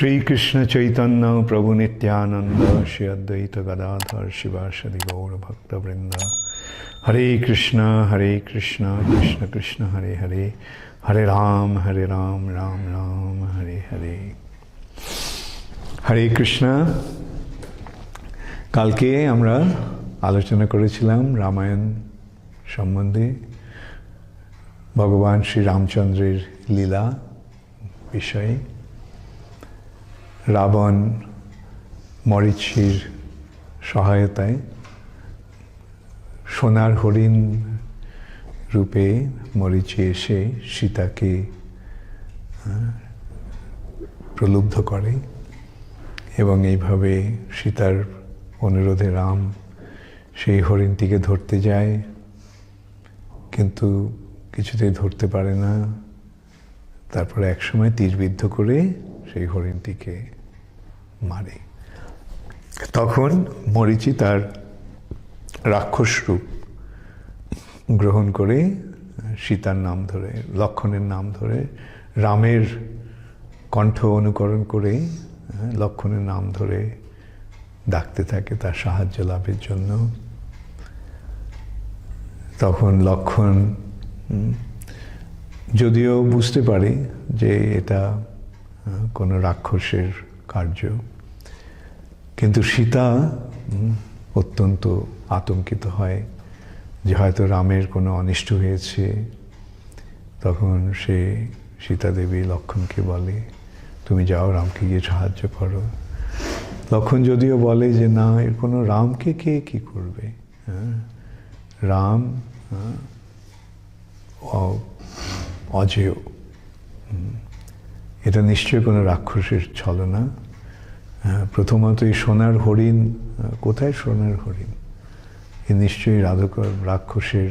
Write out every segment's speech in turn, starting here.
श्री कृष्ण चैतन्य प्रभु नित्यानंद श्री अद्वैत गदाधर शिवासदि गौर भक्त वृंद। हरे कृष्ण कृष्ण कृष्ण हरे हरे, हरे राम राम राम हरे हरे। हरे कृष्ण। কালকে আমরা আলোচনা করেছিলাম রামায়ণ সম্বন্ধে, ভগবান শ্রী রামচন্দ্রের লীলা বিষয়ে। রাবণ মরীচির সহায়তায় সোনার হরিণ রূপে মরীচি এসে সীতাকে প্রলুব্ধ করে এবং এইভাবে সীতার অনুরোধে রাম সেই হরিণটিকে ধরতে যায়, কিন্তু কিছুতেই ধরতে পারে না। তারপরে একসময় তীরবিদ্ধ করে সেই হরিণটিকে মারে। তখন মরীচি তার রাক্ষস রূপ গ্রহণ করে সীতার নাম ধরে, লক্ষণের নাম ধরে, রামের কণ্ঠ অনুকরণ করে লক্ষণের নাম ধরে ডাকতে থাকে তার সাহায্য লাভের জন্য। তখন লক্ষণ যদিও বুঝতে পারে যে এটা কোনো রাক্ষসের কার্য, কিন্তু সীতা অত্যন্ত আতঙ্কিত হয় যে হয়তো রামের কোনো অনিষ্ট হয়েছে। তখন সে সীতা দেবী লক্ষণকে বলে, তুমি যাও রামকে গিয়ে সাহায্য করো। লক্ষণ যদিও বলে যে না, এর কোনো রামকে কে কী করবে, রাম অজেয়, এটা নিশ্চয়ই কোনো রাক্ষসের ছলনা। প্রথমত এই সোনার হরিণ, কোথায় সোনার হরিণ? এ নিশ্চয়ই রাক্ষসের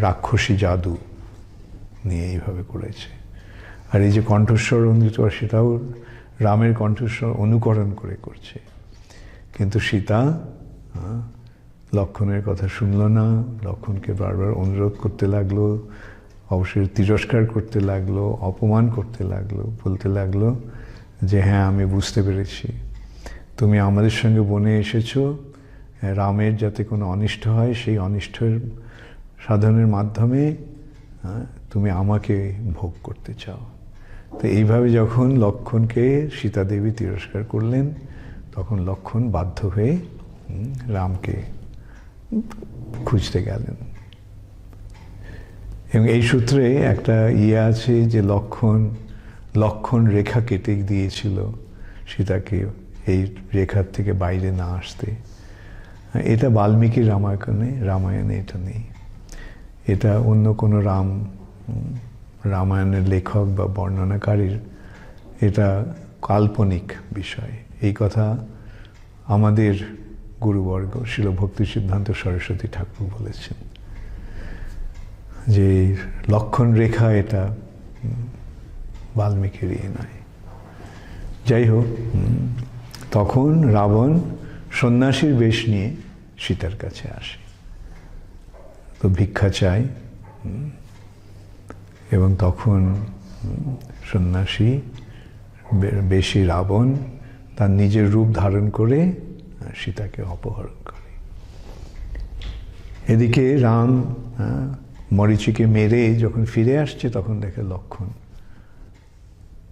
রাক্ষসী জাদু নিয়ে এইভাবে করেছে। আর এই যে কণ্ঠস্বর অঙ্গিত, সেটাও রামের কণ্ঠস্বর অনুকরণ করে করছে। কিন্তু সীতা লক্ষণের কথা শুনল না, লক্ষণকে বারবার অনুরোধ করতে লাগলো, অবশ্যই তিরস্কার করতে লাগলো, অপমান করতে লাগলো, বলতে লাগলো যে হ্যাঁ, আমি বুঝতে পেরেছি, তুমি আমাদের সঙ্গে বনে এসেছো রামের যাতে কোনো অনিষ্ট হয়, সেই অনিষ্টের সাধনের মাধ্যমে তুমি আমাকে ভোগ করতে চাও। তো এইভাবে যখন লক্ষণকে সীতা দেবী তিরস্কার করলেন, তখন লক্ষণ বাধ্য হয়ে রামকে খুঁজতে গেলেন। এবং এই সূত্রে একটা আছে যে লক্ষণ রেখা কেটে দিয়েছিল সীতাকে, এই রেখার থেকে বাইরে না আসতে। এটা বাল্মীকির রামায়ণে এটা নেই। এটা অন্য কোনো রামায়ণের লেখক বা বর্ণনাকারীর এটা কাল্পনিক বিষয়। এই কথা আমাদের গুরুবর্গ শ্রীল ভক্তি সিদ্ধান্ত সরস্বতী ঠাকুর বলেছেন যে লক্ষণ রেখা এটা বাল্মীকির নয়। যাই হোক, তখন রাবণ সন্ন্যাসীর বেশ নিয়ে সীতার কাছে আসে, তো ভিক্ষা চায়। এবং তখন সন্ন্যাসী বেশি রাবণ তার নিজের রূপ ধারণ করে সীতাকে অপহরণ করে। এদিকে রাম মরীচিকে মেরে যখন ফিরে আসছে, তখন দেখে লক্ষণ।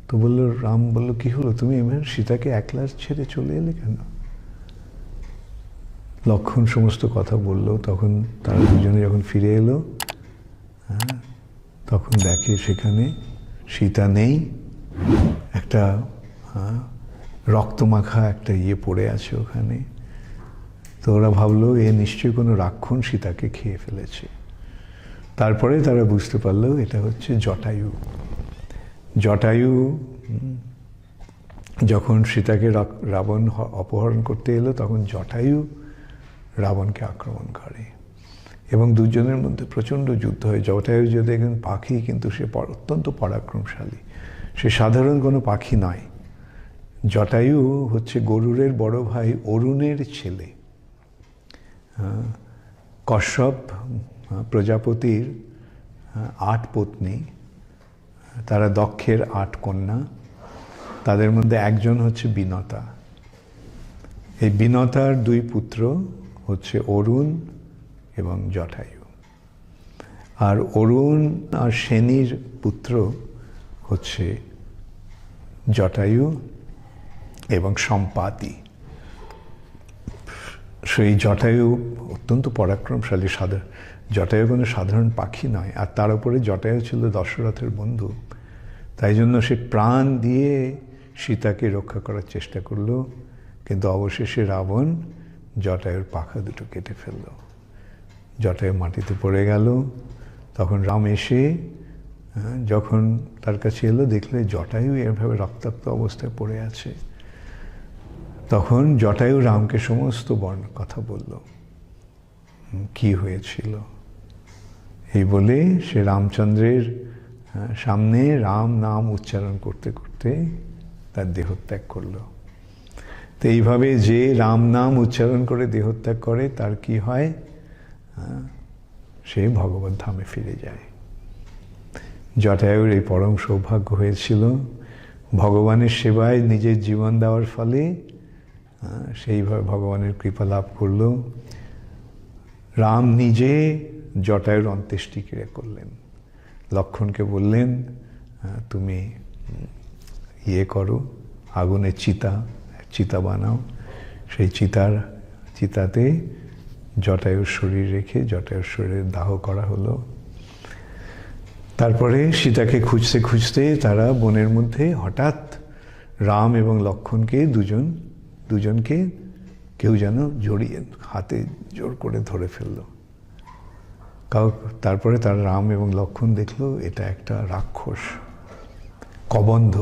তো রাম বলল, কি হলো, তুমি এমন সীতাকে একলা ছেড়ে চলে এলে কেন? লক্ষণ সমস্ত কথা বলল। তখন তারা দুজনে যখন ফিরে এলো, তখন দেখে সেখানে সীতা নেই, একটা রক্তমাখা একটা পড়ে আছে ওখানে। তো ওরা ভাবলো এ নিশ্চয়ই কোনো রাক্ষণ সীতাকে খেয়ে ফেলেছে। তারপরে তারা বুঝতে পারলো এটা হচ্ছে জটায়ু। জটায়ু যখন সীতাকে রাবণ অপহরণ করতে এলো, তখন জটায়ু রাবণকে আক্রমণ করে এবং দুজনের মধ্যে প্রচণ্ড যুদ্ধ হয়। জটায়ু যদি একজন পাখি, কিন্তু সে অত্যন্ত পরাক্রমশালী, সে সাধারণ কোনো পাখি নয়। জটায়ু হচ্ছে গরুড়ের বড় ভাই অরুণের ছেলে। কশ্যপ প্রজাপতির 8 পত্নী, তারা দক্ষের 8 কন্যা, তাদের মধ্যে একজন হচ্ছে বিনতা। এই বিনতার দুই পুত্র হচ্ছে অরুণ এবং জটায়ু। আর অরুণ আর সেনীর পুত্র হচ্ছে জটায়ু এবং সম্পাতি। সেই জটায়ু অত্যন্ত পরাক্রমশালী, জটায়ু কোনো সাধারণ পাখি নয়। আর তার উপরে জটায়ু ছিল দশরথের বন্ধু, তাই জন্য সে প্রাণ দিয়ে সীতাকে রক্ষা করার চেষ্টা করলো, কিন্তু অবশেষে রাবণ জটায়ুর পাখা দুটো কেটে ফেলল। জটায়ু মাটিতে পড়ে গেল। তখন রাম এসে যখন তার কাছে এলো, দেখলে জটায়ু এভাবে রক্তাক্ত অবস্থায় পড়ে আছে। তখন জটায়ু রামকে সমস্ত কথা বলল, কি হয়েছিল এই বলে সে রামচন্দ্রের সামনে রাম নাম উচ্চারণ করতে করতে তার দেহত্যাগ করল। তো এইভাবে যে রাম নাম উচ্চারণ করে দেহত্যাগ করে তার কি হয়, সে ভগবত ধামে ফিরে যায়। জটায়ুর এই পরম সৌভাগ্য হয়েছিল ভগবানের সেবায় নিজের জীবন দেওয়ার ফলে, সেইভাবে ভগবানের কৃপা লাভ করল। রাম নিজে জটায়ুর অন্ত্যেষ্টিক্রিয়া করলেন। লক্ষ্মণকে বললেন, তুমি ইয়ে করো, আগুনের চিতা বানাও। সেই চিতাতে জটায়ুর শরীর রেখে জটায়ুর শরীরে দাহ করা হলো। তারপরে সীতাকে খুঁজতে খুঁজতে তারা বনের মধ্যে হঠাৎ রাম এবং লক্ষ্মণকে দুজনকে কেউ যেন জড়িয়ে হাতে জোর করে ধরে ফেলল। তারপরে তারা রাম এবং লক্ষ্মণ দেখলো এটা একটা রাক্ষস, কবন্ধ।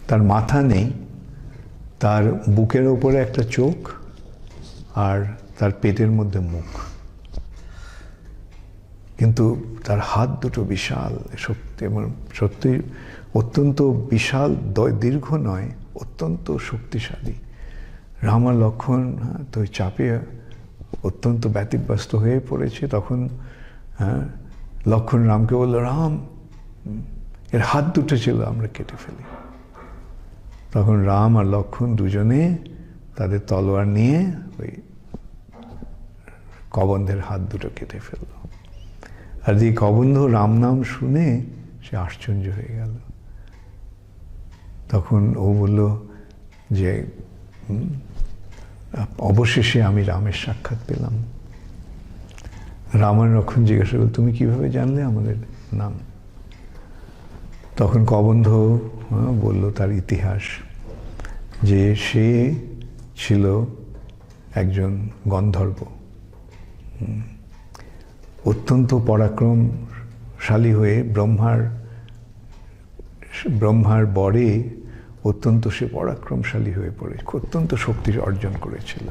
তার মাথা নেই, তার বুকের ওপরে একটা চোখ আর তার পেটের মধ্যে মুখ, কিন্তু তার হাত দুটো বিশাল, সত্যি অত্যন্ত বিশাল, দীর্ঘ নয়, অত্যন্ত শক্তিশালী। রাম আর লক্ষ্মণ তো চাপে অত্যন্ত ব্যতিব্যস্ত হয়ে পড়েছে। তখন লক্ষ্মণ রামকে বলল, রাম এর হাত দুটো ছিল, আমরা কেটে ফেলি। তখন রাম আর লক্ষ্মণ দুজনে তাদের তলোয়ার নিয়ে ওই কবন্ধের হাত দুটো কেটে ফেলল। আর এই কবন্ধ রাম নাম শুনে সে আশ্চর্য হয়ে গেল। তখন ও বলল যে অবশেষে আমি রামের সাক্ষাৎ পেলাম। রাম আর লক্ষ্মণ জিজ্ঞাসা করল, তুমি কিভাবে জানলে আমাদের নাম? তখন কবন্ধ বলল তার ইতিহাস, যে সে ছিল একজন গন্ধর্ব, অত্যন্ত পরাক্রমশালী হয়ে ব্রহ্মার বরে অত্যন্ত সে পরাক্রমশালী হয়ে পড়ে অত্যন্ত শক্তি অর্জন করেছিল।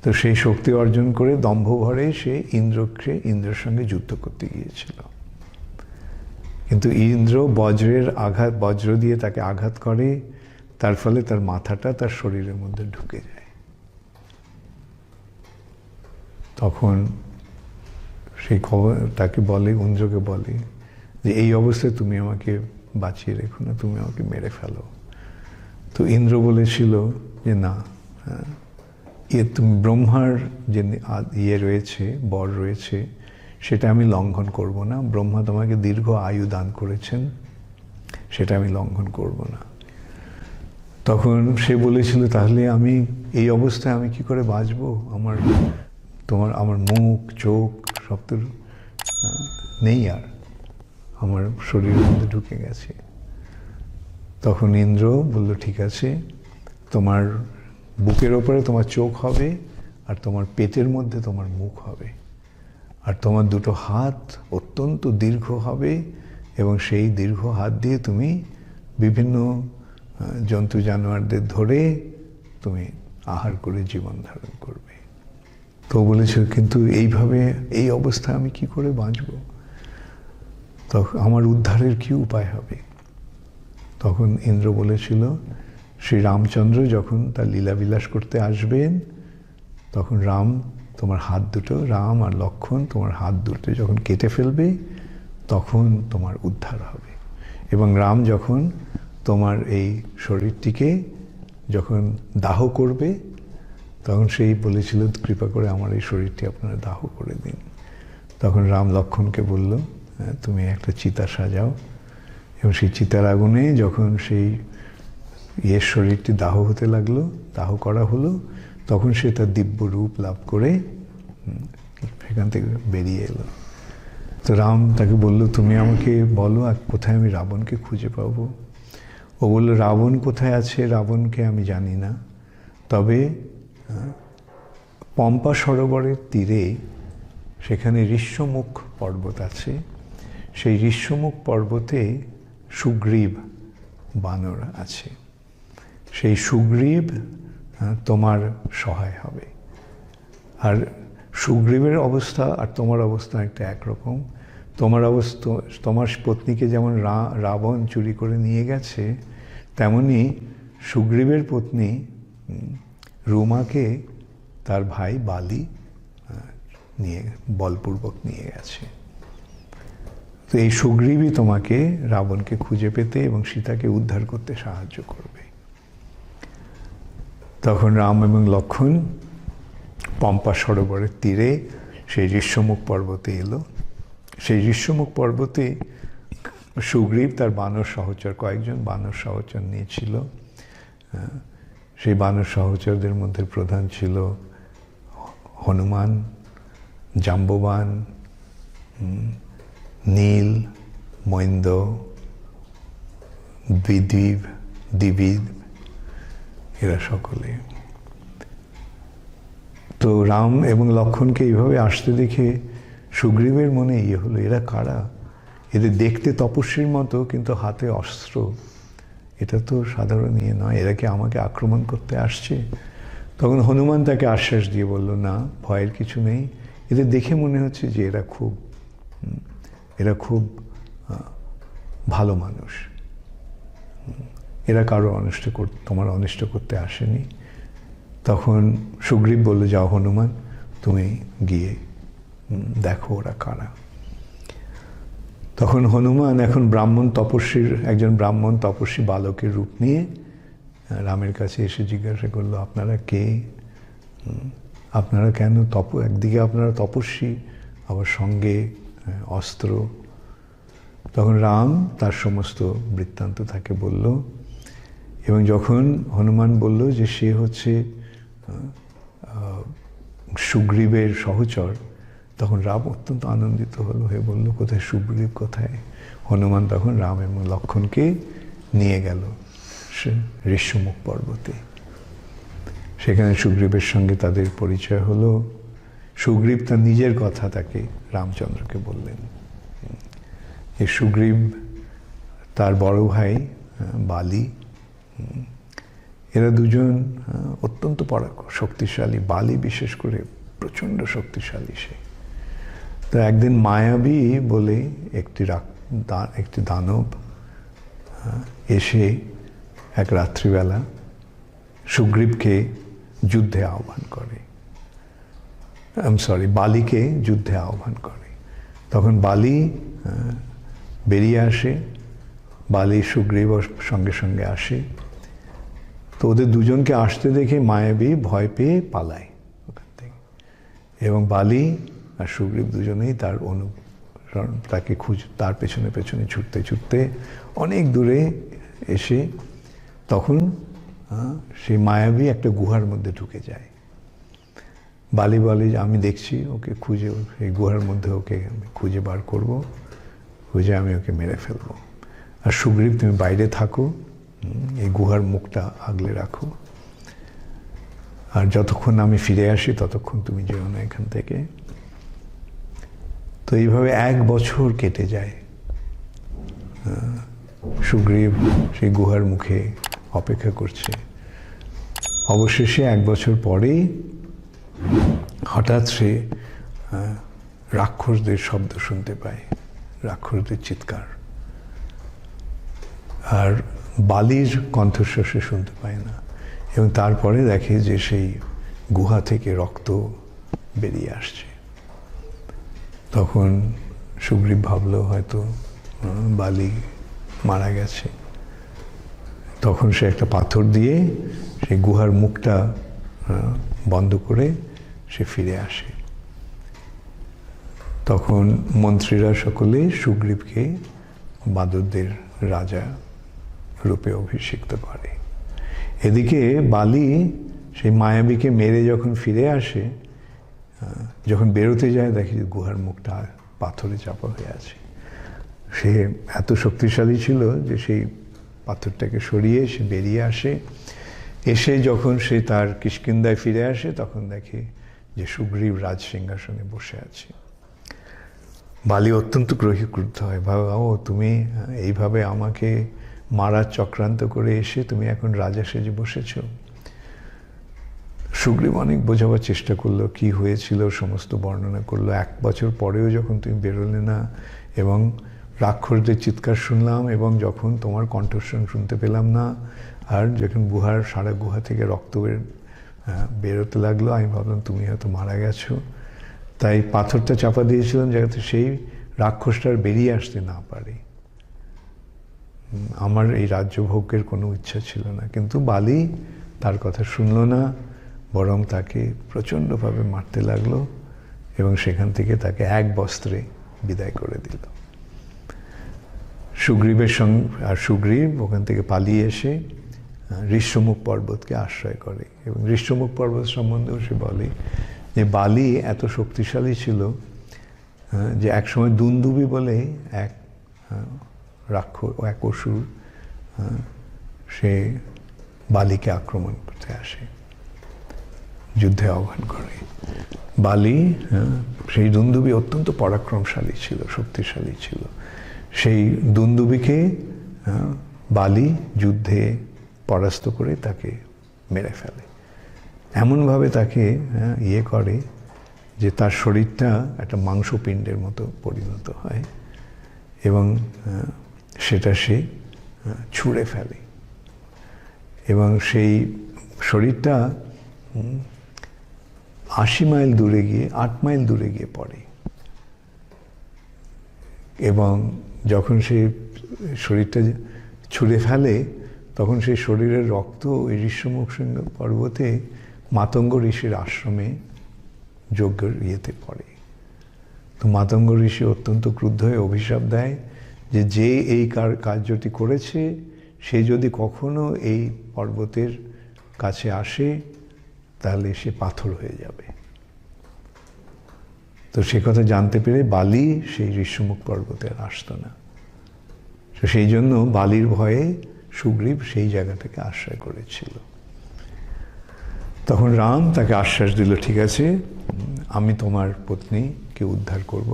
তো সেই শক্তি অর্জন করে দম্ভ ভরে সে ইন্দ্রের সঙ্গে যুদ্ধ করতে গিয়েছিল। কিন্তু ইন্দ্র বজ্র দিয়ে তাকে আঘাত করে, তার ফলে তার মাথাটা তার শরীরের মধ্যে ঢুকে যায়। তখন সেই তাকে বলে, ইন্দ্রকে বলে যে এই অবস্থায় তুমি আমাকে বাঁচিয়ে রেখো না, তুমি আমাকে মেরে ফেলো। তো ইন্দ্র বলেছিল যে না, তুমি ব্রহ্মার যে রয়েছে, বর রয়েছে, সেটা আমি লঙ্ঘন করব না। ব্রহ্মা তোমাকে দীর্ঘ আয়ু দান করেছেন, সেটা আমি লঙ্ঘন করব না। তখন সে বলেছিল, তাহলে আমি এই অবস্থায় আমি কি করে বাঁচবো? আমার মুখ চোখ সব তো নেই, আর আমার শরীরের মধ্যে ঢুকে গেছে। তখন ইন্দ্র বলল, ঠিক আছে, তোমার বুকের ওপরে তোমার চোখ হবে, আর তোমার পেটের মধ্যে তোমার মুখ হবে, আর তোমার দুটো হাত অত্যন্ত দীর্ঘ হবে, এবং সেই দীর্ঘ হাত দিয়ে তুমি বিভিন্ন জন্তু জানোয়ারদের ধরে তুমি আহার করে জীবন ধারণ করবে। তো বলেছিল, কিন্তু এইভাবে এই অবস্থায় আমি কি করে বাঁচব? তখন আমার উদ্ধারের কি উপায় হবে? তখন ইন্দ্র বলেছিল, শ্রী রামচন্দ্র যখন তার লীলাবিলাস করতে আসবেন, তখন তোমার হাত দুটো, রাম আর লক্ষ্মণ তোমার হাত দুটো যখন কেটে ফেলবে, তখন তোমার উদ্ধার হবে। এবং রাম যখন তোমার এই শরীরটিকে যখন দাহ করবে তখন সেই বলেছিল কৃপা করে আমার এই শরীরটি আপনারা দাহ করে দিন। তখন রাম লক্ষ্মণকে বলল তুমি একটা চিতা সাজাও, এবং সেই চিতার আগুনে যখন সেই শরীরটি দাহ হতে লাগলো, দাহ করা হলো, তখন সে তার দিব্য রূপ লাভ করে সেখান থেকে বেরিয়ে এলো। তো রাম তাকে বলল তুমি আমাকে বলো আর কোথায় আমি রাবণকে খুঁজে পাবো। ও বলল রাবণ কোথায় আছে, রাবণকে আমি জানি না, তবে পম্পা সরোবরের তীরে সেখানে ঋষ্যমুখ পর্বত আছে, সেই ঋষ্যমুখ পর্বতে সুগ্রীব বানর আছে, সেই সুগ্রীব তোমার সহায় হবে। আর সুগ্রীবের অবস্থা আর তোমার অবস্থা একটা একরকম। তোমার অবস্থা, তোমার পত্নীকে যেমন রাবণ চুরি করে নিয়ে গেছে, তেমনি সুগ্রীবের পত্নী রুমাকে তার ভাই বালি নিয়ে বলপূর্বক নিয়ে গেছে। তো এই সুগ্রীবই তোমাকে রাবণকে খুঁজে পেতে এবং সীতাকে উদ্ধার করতে সাহায্য করবে। তখন রাম এবং লক্ষ্মণ পম্পা সরোবরের তীরে সেই ঋষ্যমুখ পর্বতে এলো। সেই ঋষ্যমুখ পর্বতে সুগ্রীব তার বানর সহচর, কয়েকজন বানর সহচর নিয়েছিল। সেই বানর সহচরদের মধ্যে প্রধান ছিল হনুমান, জাম্ববান, নীল, মৈন্দ, দ্বিবিদ, এরা সকলে। তো রাম এবং লক্ষ্মণকে এইভাবে আসতে দেখে সুগ্রীবের মনে হলো এরা কারা, এদের দেখতে তপস্বীর মতো কিন্তু হাতে অস্ত্র, এটা তো সাধারণ নয়, এরা কি আমাকে আক্রমণ করতে আসছে? তখন হনুমান তাকে আশ্বাস দিয়ে বলল না, ভয়ের কিছু নেই, এদের দেখে মনে হচ্ছে যে এরা খুব ভালো মানুষ, এরা কারো তোমার অনিষ্ট করতে আসেনি। তখন সুগ্রীব বলল যাও হনুমান, তুমি গিয়ে দেখো ওরা কারা। তখন হনুমান এখন একজন ব্রাহ্মণ তপস্বী বালকের রূপ নিয়ে রামের কাছে এসে জিজ্ঞাসা করলো আপনারা কে, আপনারা কেন একদিকে আপনারা তপস্বী আবার সঙ্গে অস্ত্র। তখন রাম তার সমস্ত বৃত্তান্ত তাকে বলল, এবং যখন হনুমান বলল যে সে হচ্ছে সুগ্রীবের সহচর, তখন রাম অত্যন্ত আনন্দিত হলো, হয়ে বলল কোথায় সুগ্রীব কোথায়। হনুমান তখন রাম এবং লক্ষ্মণকে নিয়ে গেল ঋষ্যমুখ পর্বতে। সেখানে সুগ্রীবের সঙ্গে তাদের পরিচয় হলো। সুগ্রীব তার নিজের কথা তাকে রামচন্দ্রকে বললেন। এই সুগ্রীব তার বড় ভাই বালি, এরা দুজন অত্যন্ত শক্তিশালী। বালি বিশেষ করে প্রচণ্ড শক্তিশালী সে। তো একদিন মায়াবী বলে একটি দানব এসে এক রাত্রিবেলা সুগ্রীবকে যুদ্ধে আহ্বান করে, বালিকে যুদ্ধে আহ্বান করে। তখন বালি বেরিয়ে আসে, বালি সুগ্রীব সঙ্গে সঙ্গে আসে। তো ওদের দুজনকে আসতে দেখে মায়াবী ভয় পেয়ে পালায় ওখান থেকে, এবং বালি আর সুগ্রীব দুজনেই তাকে তার পেছনে পেছনে ছুটতে ছুটতে অনেক দূরে এসে তখন সেই মায়াবী একটা গুহার মধ্যে ঢুকে যায়। বালি বলে আমি দেখছি ওকে খুঁজে, এই গুহার মধ্যে ওকে আমি খুঁজে বার করব, খুঁজে আমি ওকে মেরে ফেলবো। আর সুগ্রীব তুমি বাইরে থাকো, এই গুহার মুখটা আগলে রাখো, আর যতক্ষণ আমি ফিরে আসি ততক্ষণ তুমি যেও না এখান থেকে। তো এইভাবে 1 বছর কেটে যায়। সুগ্রীব সেই গুহার মুখে অপেক্ষা করছে। অবশেষে 1 বছর পরেই হঠাৎ সে রাক্ষসদের শব্দ শুনতে পায়, রাক্ষসদের চিৎকার। আর বালির কণ্ঠস্বর সে শুনতে পায় না, এবং তারপরে দেখে যে সেই গুহা থেকে রক্ত বেরিয়ে আসছে। তখন সুগ্রীব ভাবলো হয়তো বালি মারা গেছে। তখন সে একটা পাথর দিয়ে সেই গুহার মুখটা বন্ধ করে সে ফিরে আসে। তখন মন্ত্রীরা সকলে সুগ্রীবকে বাদরদের রাজা রূপে অভিষিক্ত করে। এদিকে বালি সেই মায়াবীকে মেরে যখন ফিরে আসে, যখন বেরোতে যায় দেখে গুহার মুখটা পাথরে চাপা হয়ে আছে। সে এত শক্তিশালী ছিল যে সেই পাথরটাকে সরিয়ে সে বেরিয়ে আসে। এসে যখন সে তার কিষ্কিন্ধায় ফিরে আসে তখন দেখে যে সুগ্রীব রাজ সিংহাসনে বসে আছে। বালি অত্যন্ত ক্রুদ্ধ হয়, ভাবা ও তুমি এইভাবে আমাকে মারার চক্রান্ত করে এসে তুমি এখন রাজা সেজে বসেছ। সুগ্রীব অনেক বোঝাবার চেষ্টা করলো, কি হয়েছিল সমস্ত বর্ণনা করলো। 1 বছর পরেও যখন তুমি বেরোলে না এবং রাক্ষসদের চিৎকার শুনলাম এবং যখন তোমার কণ্ঠস্বর শুনতে পেলাম না, আর যখন সারা গুহা থেকে রক্ত বেরোতে লাগলো, আমি ভাবলাম তুমি হয়তো মারা গেছো। তাই পাথরটা চাপা দিয়েছিলাম যাতে সেই রাক্ষসটার বেরিয়ে আসতে না পারে। আমার এই রাজ্যভোগের কোনো ইচ্ছা ছিল না। কিন্তু বালি তার কথা শুনল না, বরং তাকে প্রচণ্ডভাবে মারতে লাগলো এবং সেখান থেকে তাকে এক বস্ত্রে বিদায় করে দিল। সুগ্রীবের সঙ্গে আর সুগ্রীব ওখান থেকে পালিয়ে এসে ঋষ্যমুখ পর্বতকে আশ্রয় করে এবং ঋষ্যমুখ পর্বত সম্বন্ধেও সে বলে যে বালি এত শক্তিশালী ছিল যে একসময় দুন্দুবি বলে এক অসুর সে বালিকে আক্রমণ করতে আসে, যুদ্ধে আহ্বান করে। বালি সেই দুন্দুবি অত্যন্ত পরাক্রমশালী ছিল, শক্তিশালী ছিল। সেই দুন্দুবিকে বালি যুদ্ধে পরাস্ত করে তাকে মেরে ফেলে। এমনভাবে তাকে করে যে তার শরীরটা একটা মাংসপিণ্ডের মতো পরিণত হয় এবং সেটা সে ছুঁড়ে ফেলে এবং সেই শরীরটা 80 মাইল দূরে গিয়ে 8 মাইল দূরে গিয়ে পড়ে এবং যখন সেই শরীরটা ছুঁড়ে ফেলে তখন সেই শরীরের রক্ত ওই ঋষ্যমুখ পর্বতে মাতঙ্গ ঋষির আশ্রমে যজ্ঞের ইয়েতে পড়ে। তো মাতঙ্গ ঋষি অত্যন্ত ক্রুদ্ধ হয়ে অভিশাপ দেয় যে এই কার্যটি করেছে সে যদি কখনো এই পর্বতের কাছে আসে তাহলে সে পাথর হয়ে যাবে। তো সে কথা জানতে পেরে বালি সেই ঋষ্যমুখ পর্বতে আর আসতো না। তো সেই জন্য বালির ভয়ে সুগ্রীব সেই জায়গাটাকে আশ্রয় করেছিল। তখন রাম তাকে আশ্বাস দিল, ঠিক আছে, আমি তোমার পত্নীকে উদ্ধার করব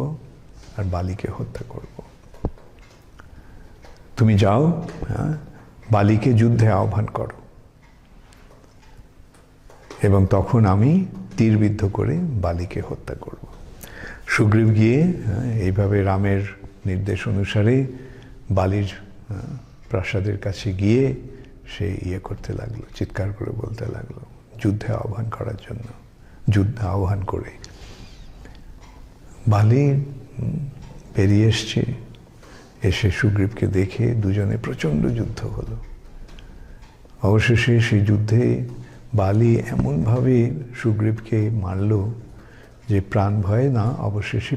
আর বালিকে হত্যা করব। তুমি যাও, বালিকে যুদ্ধে আহ্বান করো এবং তখন আমি তীরবিদ্ধ করে বালিকে হত্যা করব। সুগ্রীব গিয়ে এইভাবে রামের নির্দেশ অনুসারে বালির প্রাসাদের কাছে গিয়ে সে করতে লাগলো, চিৎকার করে বলতে লাগলো যুদ্ধে আহ্বান করার জন্য। যুদ্ধ আহ্বান করে বালি বেরিয়ে এসে সুগ্রীবকে দেখে দুজনে প্রচণ্ড যুদ্ধ হলো। অবশেষে সেই যুদ্ধে বালি এমনভাবে সুগ্রীবকে মারল যে প্রাণ ভয়ে না, অবশেষে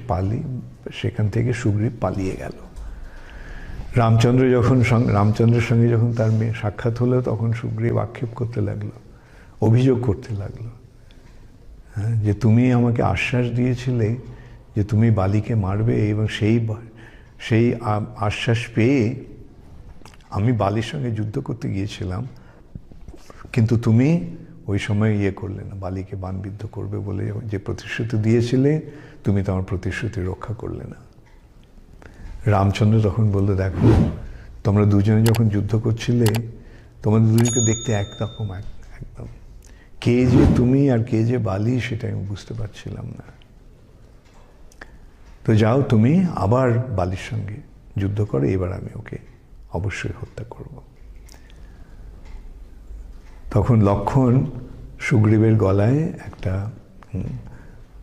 সেখান থেকে সুগ্রীব পালিয়ে গেল। রামচন্দ্রের সঙ্গে যখন তার মেয়ে সাক্ষাৎ হলো তখন সুগ্রীব আক্ষেপ করতে লাগলো, অভিযোগ করতে লাগলো যে তুমি আমাকে আশ্বাস দিয়েছিলে যে তুমি বালিকে মারবে এবং সেই আশ্বাস পেয়ে আমি বালির সঙ্গে যুদ্ধ করতে গিয়েছিলাম, কিন্তু তুমি ওই সময় করলে না, বালিকে বাণবিদ্ধ করবে বলে যে প্রতিশ্রুতি দিয়েছিলে তুমি তো আমার প্রতিশ্রুতি রক্ষা করলে না। রামচন্দ্র তখন বললো, দেখো তোমরা দুজনে যখন যুদ্ধ করছিলে তোমাদের দুজনকে দেখতে একরকম, একদম কে যে তুমি আর কে যে বালি সেটা আমি বুঝতে পারছিলাম না। তো যাও তুমি আবার বালির সঙ্গে যুদ্ধ করো, এবার আমি ওকে অবশ্যই হত্যা করব। তখন লক্ষ্মণ সুগ্রীবের গলায় একটা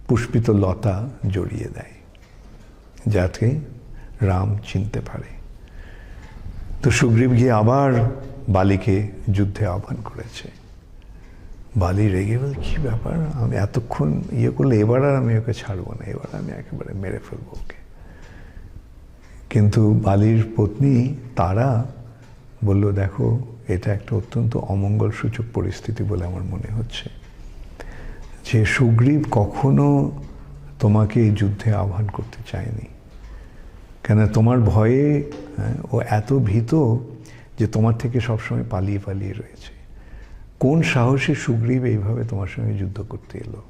পুষ্পিত লতা জড়িয়ে দেয় যাতে রাম চিনতে পারে। তো সুগ্রীব গিয়ে আবার বালিকে যুদ্ধে আহ্বান করেছে। বালি রেগে বল, কি ব্যাপার, আমি এতক্ষণ ইয়ে করলে এবার আর আমি ওকে ছাড়বো না, এবার আমি একেবারে মেরে ফেলবো ওকে। কিন্তু বালির পত্নী তারা বলল, দেখো এটা একটা অত্যন্ত অমঙ্গল সূচক পরিস্থিতি বলে আমার মনে হচ্ছে, যে সুগ্রীব কখনো তোমাকে এই যুদ্ধে আহ্বান করতে চায়নি, কেন তোমার ভয়ে ও এত ভীত যে তোমার থেকে সবসময় পালিয়ে পালিয়ে রয়েছে। কোন সাহসী সুগ্রীব এইভাবে তোমার সঙ্গে যুদ্ধ করতে এলো?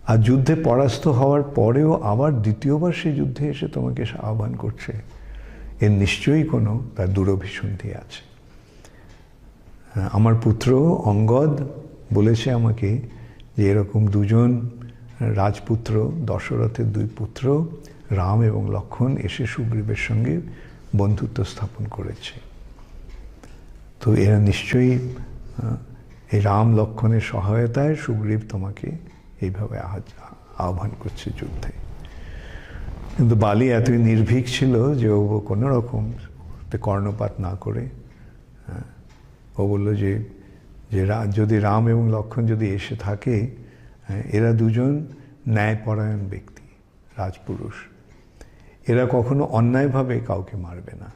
আর যুদ্ধে পরাস্ত হওয়ার পরেও আবার দ্বিতীয়বার সে যুদ্ধে এসে তোমাকে আহ্বান করছে, এর নিশ্চয়ই কোনো তার দুরভিসন্ধি আছে। আমার পুত্র অঙ্গদ বলেছে আমাকে যে এরকম দুজন রাজপুত্র, দশরথের দুই পুত্র রাম এবং লক্ষ্মণ এসে সুগ্রীবের সঙ্গে বন্ধুত্ব স্থাপন করেছে। তো এরা নিশ্চয়ই এই রাম লক্ষ্মণের সহায়তায় সুগ্রীব তোমাকে এইভাবে আহ্বান করছে যুদ্ধে। কিন্তু বালি এতই নির্ভীক ছিল যে ও কোনো রকম কর্ণপাত না করে ও বলল যে যদি রাম এবং লক্ষ্মণ যদি এসে থাকে, এরা দুজন ন্যায়পরায়ণ ব্যক্তি, রাজপুরুষ, এরা কখনো অন্যায়ভাবে কাউকে মারবে না।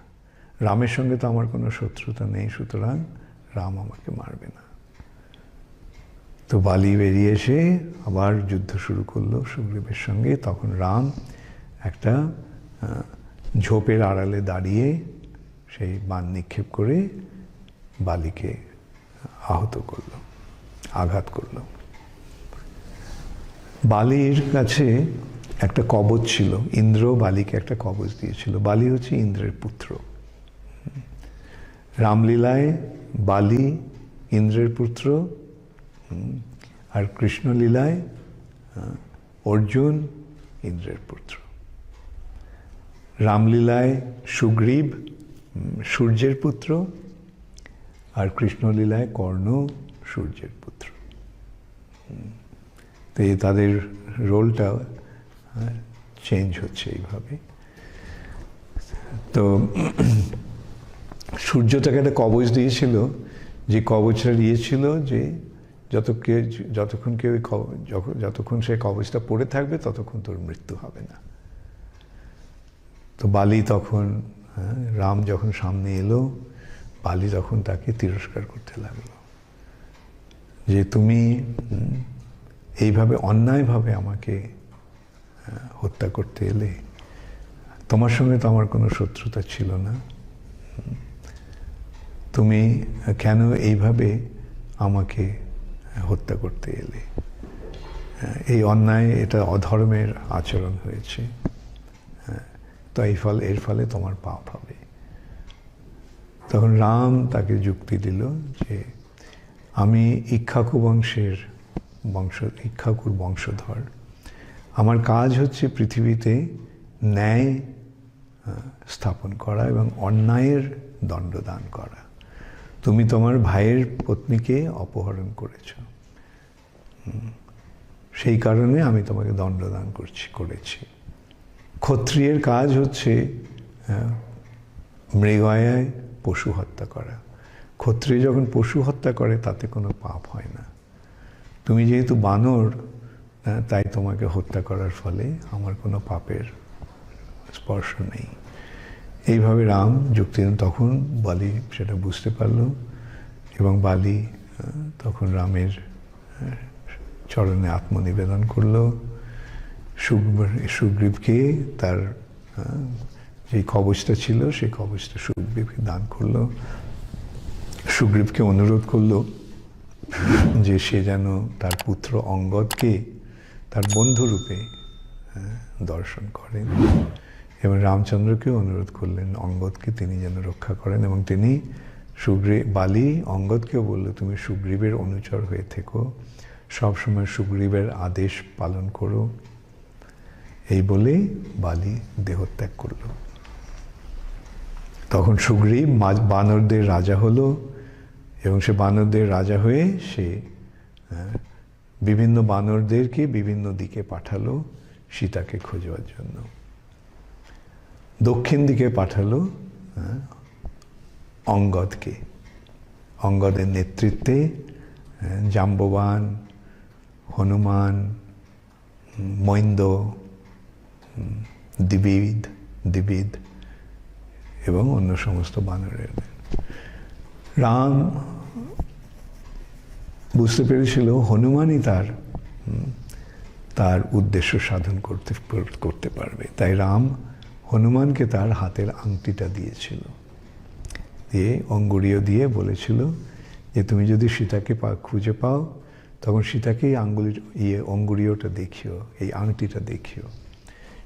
রামের সঙ্গে তো আমার কোনো শত্রুতা নেই, সুতরাং রাম আমাকে মারবে না। তো বালি বেরিয়ে এসে আবার যুদ্ধ শুরু করলো সুগ্রীবের সঙ্গে। তখন রাম একটা ঝোপের আড়ালে দাঁড়িয়ে সেই বাণ নিক্ষেপ করে বালিকে আহত করল, আঘাত করল। বালির কাছে একটা কবচ ছিল, ইন্দ্র বালিকে একটা কবচ দিয়েছিল। বালি হচ্ছে ইন্দ্রের পুত্র। রামলীলায় বালি ইন্দ্রের পুত্র, আর কৃষ্ণলীলায় অর্জুন ইন্দ্রের পুত্র। রামলীলায় সুগ্রীব সূর্যের পুত্র, আর কৃষ্ণলীলায় কর্ণ সূর্যের পুত্র। তো তাদের রোলটা চেঞ্জ হচ্ছে এইভাবে। তো সূর্য তাকে একটা কবচ দিয়েছিল, যে কবচটা দিয়েছিল যে যতক্ষণ সে কবচটা পড়ে থাকবে ততক্ষণ তোর মৃত্যু হবে না। তো বালি তখন, রাম যখন সামনে এলো, বালি তখন তাকে তিরস্কার করতে লাগলো যে তুমি এইভাবে অন্যায়ভাবে আমাকে হত্যা করতে এলে, তোমার সঙ্গে তো আমার কোনো শত্রুতা ছিল না, তুমি কেন এইভাবে আমাকে হত্যা করতে এলে? এই অন্যায়, এটা অধর্মের আচরণ হয়েছে, তো এর ফলে তোমার পাপ হবে। তখন রাম তাকে যুক্তি দিল যে আমি ইক্ষ্বাকুর বংশধর, আমার কাজ হচ্ছে পৃথিবীতে ন্যায় স্থাপন করা এবং অন্যায়ের দণ্ডদান করা। তুমি তোমার ভাইয়ের পত্নীকে অপহরণ করেছ, সেই কারণে আমি তোমাকে দণ্ডদান করেছি। ক্ষত্রিয়ের কাজ হচ্ছে মৃগয়ায় পশু হত্যা করা। ক্ষত্রিয় যখন পশু হত্যা করে তাতে কোনো পাপ হয় না। তুমি যেহেতু বানর, তাই তোমাকে হত্যা করার ফলে আমার কোনো পাপের স্পর্শ নেই। এইভাবে রাম যুক্তি দেন। তখন বালি সেটা বুঝতে পারল এবং বালি তখন রামের চরণে আত্মনিবেদন করল। সুগ্রীবকে তার যে কবচটা ছিল সেই কবচটা সুগ্রীবকে দান করলো। সুগ্রীবকে অনুরোধ করলো যে সে যেন তার পুত্র অঙ্গদকে তার বন্ধুরূপে দর্শন করেন, এবং রামচন্দ্রকেও অনুরোধ করলেন অঙ্গদকে তিনি যেন রক্ষা করেন। এবং তিনি বালি অঙ্গদকেও বলল, তুমি সুগ্রীবের অনুচর হয়ে থেকো, সবসময় সুগ্রীবের আদেশ পালন করো। এই বলে বালি দেহত্যাগ করল। তখন সুগ্রীব বানরদের রাজা হলো, এবং সে বানরদের রাজা হয়ে সে বিভিন্ন বানরদেরকে বিভিন্ন দিকে পাঠালো সীতাকে খোঁজবার জন্য। দক্ষিণ দিকে পাঠালো অঙ্গদকে। অঙ্গদের নেতৃত্বে জাম্ববান, হনুমান, মৈন্দ, দ্বিবিদ এবং অন্য সমস্ত বানরের। রাম বুঝতে পেরেছিল হনুমানই তার উদ্দেশ্য সাধন করতে পারবে। তাই রাম হনুমানকে তার হাতের আংটিটা দিয়েছিল, দিয়ে অঙ্গুরীয় দিয়ে বলেছিল যে তুমি যদি সীতাকে খুঁজে পাও তখন সীতাকে অঙ্গুরীয়টা দেখিও, এই আংটিটা দেখিও,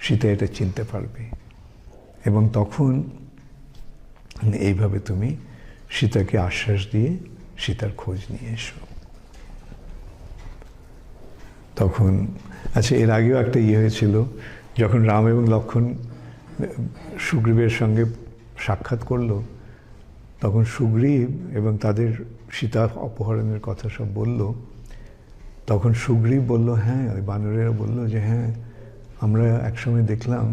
সীতা এটা চিনতে পারবে এবং তখন এইভাবে তুমি সীতাকে আশ্বাস দিয়ে সীতার খোঁজ নিয়ে এসো। তখন আচ্ছা, এর আগেও একটা হয়েছিল, যখন রাম এবং লক্ষ্মণ সুগ্রীবের সঙ্গে সাক্ষাৎ করলো, তখন সুগ্রীব এবং তাদের সীতা অপহরণের কথা সব বলল। তখন সুগ্রীব বলল, হ্যাঁ, ওই বানরেরা বলল যে হ্যাঁ, আমরা একসময় দেখলাম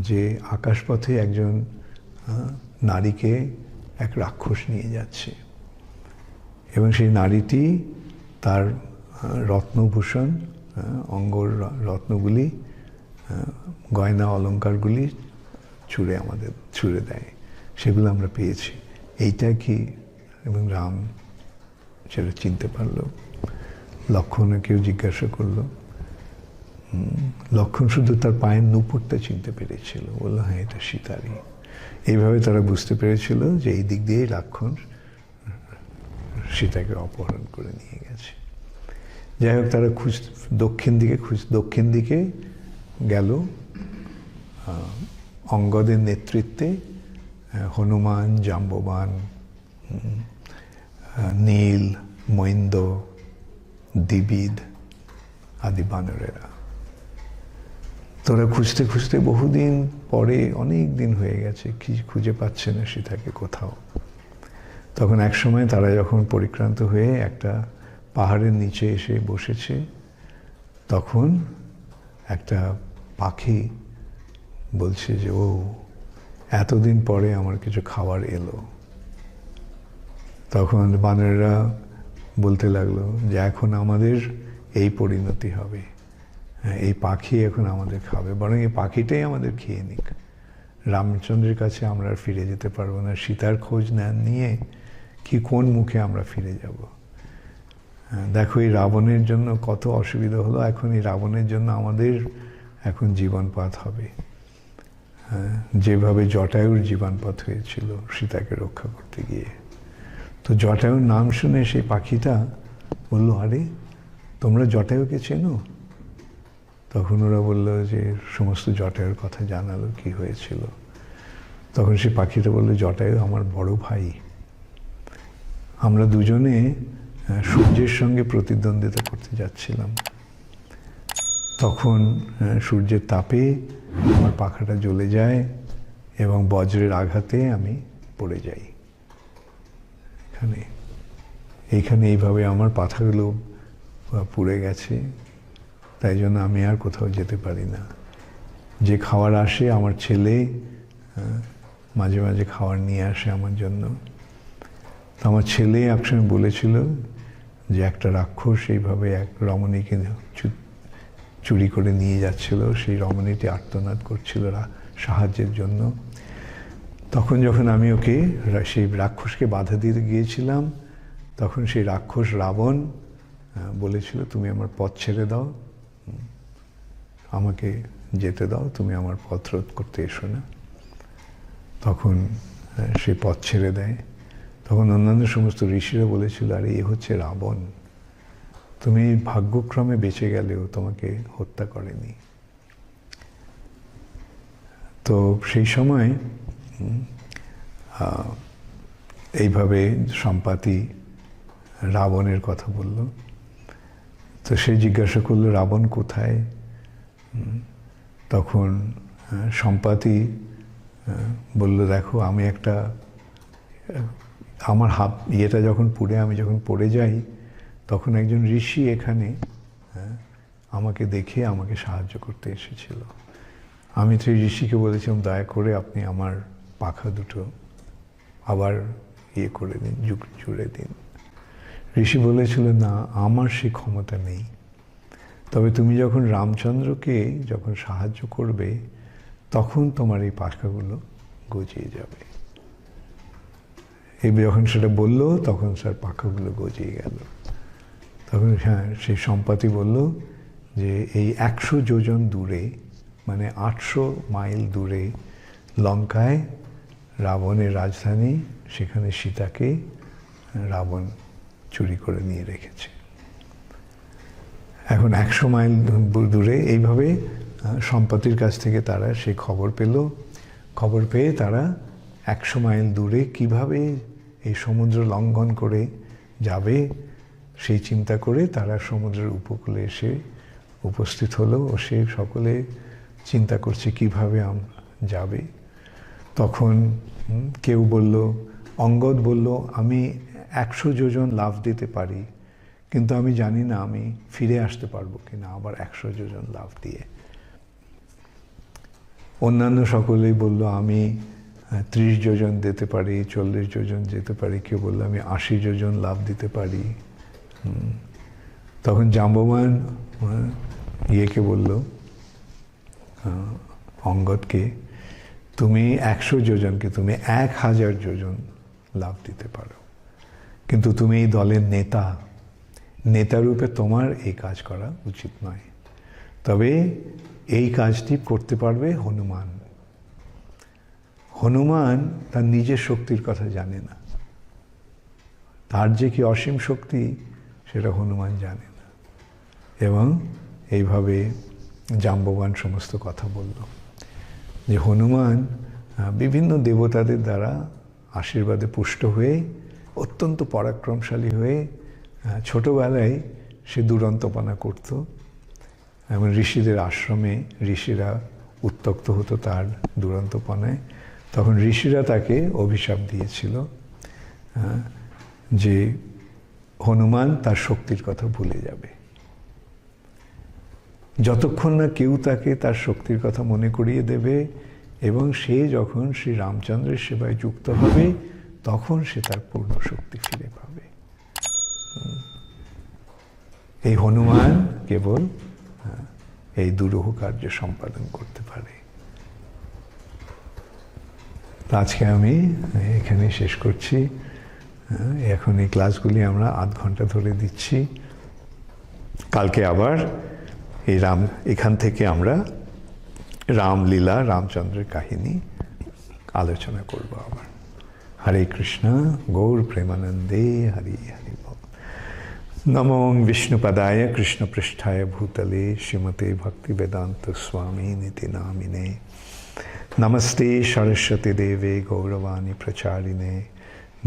যে আকাশপথে একজন নারীকে এক রাক্ষস নিয়ে যাচ্ছে এবং সেই নারীটি তার রত্নভূষণ, অঙ্গর রত্নগুলি, গয়না অলঙ্কারগুলি ছুঁড়ে দেয়, সেগুলো আমরা পেয়েছি, এইটা কি? এবং রাম সেটা চিনতে পারলো। লক্ষ্মণকেও জিজ্ঞাসা করলো, লক্ষ্মণ শুধু তার পায়ের নুপুরটা চিনতে পেরেছিল, বললো হ্যাঁ, এটা সীতারই। এইভাবে তারা বুঝতে পেরেছিল যে এই দিক দিয়েই লক্ষ্মণ সীতাকে অপহরণ করে নিয়ে গেছে। যাই হোক, তারা দক্ষিণ দিকে গেল। অঙ্গদের নেতৃত্বে হনুমান, জাম্ববান, নীল, মৈন্দ, দ্বিবিদ আদি বানরেরা। তোরা খুঁজতে খুঁজতে বহুদিন পরে, অনেক দিন হয়ে গেছে, কি খুঁজে পাচ্ছে না সীতাকে কোথাও। তখন এক সময় তারা যখন পরিক্রান্ত হয়ে একটা পাহাড়ের নিচে এসে বসেছে, তখন একটা পাখি বলছে যে ও এতদিন পরে আমার কিছু খাবার এলো। তখন বানরেরা বলতে লাগলো যে এখন আমাদের এই পরিণতি হবে, এই পাখি এখন আমাদের খাবে, বরং এই পাখিটাই আমাদের খেয়ে নিক। রামচন্দ্রের কাছে আমরা আর ফিরে যেতে পারবো না, সীতার খোঁজ না নিয়ে কোন মুখে আমরা ফিরে যাব? দেখো, এই রাবণের জন্য কত অসুবিধা হলো, এখন এই রাবণের জন্য আমাদের এখন জীবনপাত হবে, যেভাবে জটায়ুর জীবনপাত হয়েছিল সীতাকে রক্ষা করতে গিয়ে। তো জটায়ুর নাম শুনে সেই পাখিটা বললো, আরে তোমরা জটায়ুকে চেনো? তখন ওরা বললো যে সমস্ত জটায়ুর কথা জানালো, কি হয়েছিল। তখন সেই পাখিটা বললো, জটায়ু আমার বড় ভাই, আমরা দুজনে সূর্যের সঙ্গে প্রতিদ্বন্দ্বিতা করতে যাচ্ছিলাম। তখন সূর্যের তাপে আমার পাখাটা জ্বলে যায় এবং বজ্রের আঘাতে আমি পড়ে যাই। এইখানে এইভাবে আমার পাখাগুলো পুড়ে গেছে, তাই জন্য আমি আর কোথাও যেতে পারি না। যে খাবার আসে, আমার ছেলে মাঝে মাঝে খাবার নিয়ে আসে আমার জন্য। তো আমার ছেলে একসময় বলেছিল যে একটা রাক্ষস এইভাবে এক রমণীকে চুরি করে নিয়ে যাচ্ছিল, সেই রমণীটি আর্তনাদ করছিল সাহায্যের জন্য। তখন যখন আমি ওকে, সেই রাক্ষসকে বাধা দিতে গিয়েছিলাম, তখন সেই রাক্ষস রাবণ বলেছিল, তুমি আমার পথ ছেড়ে দাও, আমাকে যেতে দাও, তুমি আমার পথ রোধ করতে এসো না। তখন সে পথ ছেড়ে দেয়। তখন অন্যান্য সমস্ত ঋষিরা বলেছিল, আরে এ হচ্ছে রাবণ, তুমি ভাগ্যক্রমে বেঁচে গেলেও তোমাকে হত্যা করেনি। তো সেই সময় এইভাবে সম্পাতি রাবণের কথা বলল। তো সে জিজ্ঞাসা করলো, রাবণ কোথায়? তখন সম্পাতি বলল, দেখো, আমি আমার ইয়েটা যখন পুড়ে আমি যখন পড়ে যাই, তখন একজন ঋষি এখানে আমাকে দেখে আমাকে সাহায্য করতে এসেছিল। আমি তো এই ঋষিকে বলেছিলাম, দয়া করে আপনি আমার পাখা দুটো আবার ইয়ে করে দিন, জুড়ে দিন। ঋষি বলেছিল, না, আমার সেই ক্ষমতা নেই, তবে তুমি যখন রামচন্দ্রকে যখন সাহায্য করবে তখন তোমার এই পাখাগুলো গজিয়ে যাবে। এই যখন সেটা বলল তখন স্যার পাখাগুলো গজিয়ে গেল। তখন হ্যাঁ, সেই সম্পাতি বলল যে এই 100 যোজন দূরে, মানে 800 মাইল দূরে লঙ্কায় রাবণের রাজধানী, সেখানে সীতাকে রাবণ চুরি করে নিয়ে রেখেছে। এখন 100 মাইল দূরে এইভাবে সম্পাতির কাছ থেকে তারা সেই খবর পেল। খবর পেয়ে তারা 100 মাইল দূরে কিভাবে এই সমুদ্র লঙ্ঘন করে যাবে সেই চিন্তা করে তারা সমুদ্রের উপকূলে এসে উপস্থিত হলো। ও সে সকলে চিন্তা করছে কিভাবে যাবে। তখন কেউ বলল, অঙ্গদ বলল, আমি 100 যোজন লাফ দিতে পারি, কিন্তু আমি জানি না আমি ফিরে আসতে পারবো কিনা আবার 100 যোজন লাফ দিয়ে। অন্যান্য সকলেই বলল, আমি 30 যোজন যেতে পারি, 40 যোজন যেতে পারি। কেউ বললো আমি 80 যোজন লাফ দিতে পারি। তখন জাম্ববান ইয়েকে বলল, অঙ্গদকে, তুমি 100 যোজনকে তুমি 1000 যোজন লাফ দিতে পারো, কিন্তু তুমি এই দলের নেতা রূপে তোমার এই কাজ করা উচিত নয়। তবে এই কাজটি করতে পারবে হনুমান। হনুমান তার নিজের শক্তির কথা জানে না, তার যে কি অসীম শক্তি সেটা হনুমান জানে না। এবং এইভাবে জাম্ববান সমস্ত কথা বলল যে হনুমান বিভিন্ন দেবতাদের দ্বারা আশীর্বাদে পুষ্ট হয়ে অত্যন্ত পরাক্রমশালী হয়ে ছোটবেলায় সে দুরন্তপনা করত। এবং ঋষিদের আশ্রমে ঋষিরা উত্ত্যক্ত হতো তার দুরন্তপনায়। তখন ঋষিরা তাকে অভিশাপ দিয়েছিল যে হনুমান তার শক্তির কথা ভুলে যাবে। যতক্ষণ না কেউ তাকে তার শক্তির কথা মনে করিয়ে দেবে এবং সে যখন শ্রী রামচন্দ্রের সেবায় যুক্ত হবে তখন সে তার পূর্ণ শক্তি ফিরে পাবে। এই হনুমান কেবল এই দুরূহ কার্য সম্পাদন করতে পারে। আজকে আমি এখানে শেষ করছি। এখন এই ক্লাসগুলি আমরা আধ ঘন্টা ধরে দিচ্ছি। কালকে আবার এখান থেকে আমরা রামলীলা, রামচন্দ্রের কাহিনী আলোচনা করব আবার। হরে কৃষ্ণ, গৌর প্রেমানন্দে, হরি হরি বল। নমো বিষ্ণুপদায় কৃষ্ণপৃষ্ঠায় ভূতলে শ্রীমতে ভক্তিবেদান্ত স্বামী নীতি নামিনে। নমস্তে সরস্বতী দেবে গৌরবাণী প্রচারিণে,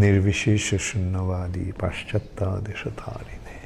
निर्विशेष शून्यवादी पाश्चात्यादेशधारिणे।